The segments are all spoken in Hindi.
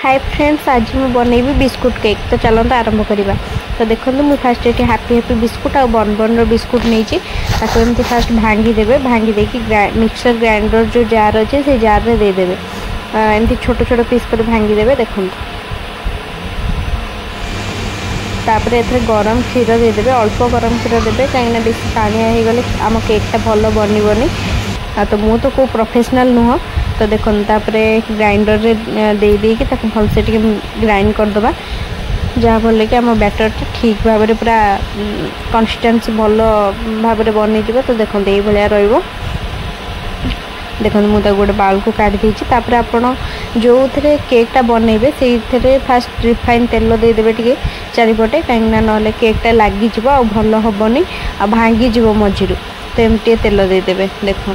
हाय फ्रेंड्स, आज मैं बनैबी बिस्कुट केक। तो चलते आरंभ करवा। तो देखो मुझे फास्ट ये हैप्पी हैप्पी बिस्कुट और बन बिस्कुट नहीं एमती फास्ट भांगीदेवे। भांगी देकी मिक्सर ग्राइंडर जो जार अच्छे से जार में देदेवे। एमती छोट छोट पीस कर भांगीदेवे। देखो तापर एथरे गरम क्षीर देदेवे। अल्प गरम क्षीर देवे कहीं बेसी पानिया हो गले आम केकटा भल बनबनी। तो मु तो को प्रोफेशनल नुह। तो देखो तापर ग्राइंडर रे दे भल से ग्राइंड करदे जहाँ फल कि आम बैटर ठीक भाव में पूरा कंसिस्टेंसी भल भाव में बन। तो देखो ये भाया रो। देखो मुझे गोटे बाउल को काढ़ी देती। आपड़ जो थे केकटा बनइबे से फास्ट रिफाइन तेल देदेवे टे चारिपटे कहीं ना केकटा लगिज आ भल हेनी आ भांगीज मझी। तो एमती तेल देदेवे। देखो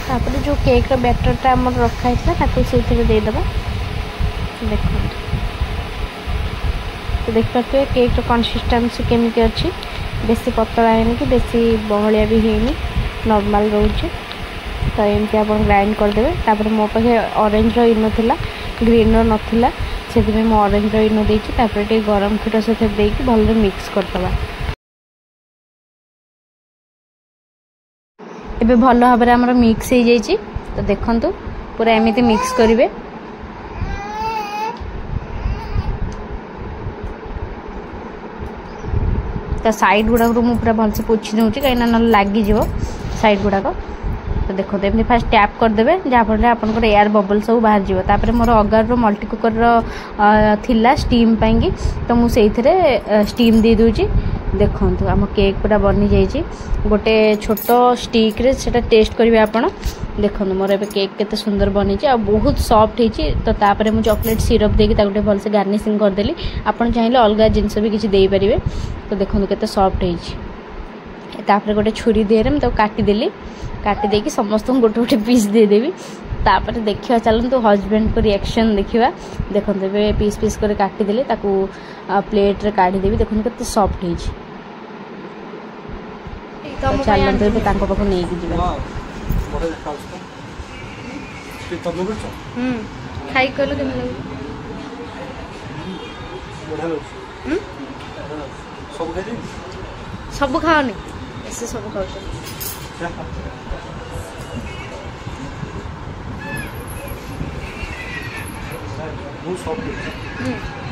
तापर जो केक बैटरटा आम रखाई से देदेव। देखो तो देख पारे केक कंसिस्टेंसी केमी अच्छी। बेसी पतला है कि बेसी बहलिया भी है नॉर्मल रोचे। तो एमती आप ग्राइंड करदे। तापर मो पाखे ऑरेंज इनो थिला ग्रीन नथिला से ऑरेंज इनो देती। गरम क्षीर से भल मिक्स करदे। एबे भल भाव में आमर मिक्स हो जाइए। तो देखंतु पूरा एमती मिक्स करेंगे। तो साइड गुड़ाक पूरा भलसे पोछि दूसरी कहीं ना लगिज साइड गुड़ाक। तो देखो एमती फास्ट टैप करदे जहाँ फल आपंकर एयर बबल सब बाहर जाए। मोर अगार मल्टी कुकर थिला स्टीम पाई। तो मुझे स्टीम दे दूची। देखो आम केक पूरा बनी जाइए। गोटे छोट स्टिक रे सेटा टेस्ट करेंगे आपड़। देखो मोर ए केक केते सुंदर बनी आ बहुत सॉफ्ट होती। तो तापर मुझे चॉकलेट सिरप देके भलसे गार्निशिंग करदेली। आपन चाहिए अलग जिनस भी किसी दे पारे। तो देखो केते सॉफ्ट होती। गोटे छुरी देहरे मुझे काटिदेली। काटी देकी समस्त गोटे गोटे पीस देदेवी। तापर देखा चलते हजबैंड को रिएक्शन देखा। देखो पीस पीस कर काटिदेली प्लेट रे काढ़ीदेवी। देखो केते सॉफ्ट होती। चलते पाख नहीं खाई कहल सब खाओनी ऐसे सब खाऊ बहुत सॉफ्ट है।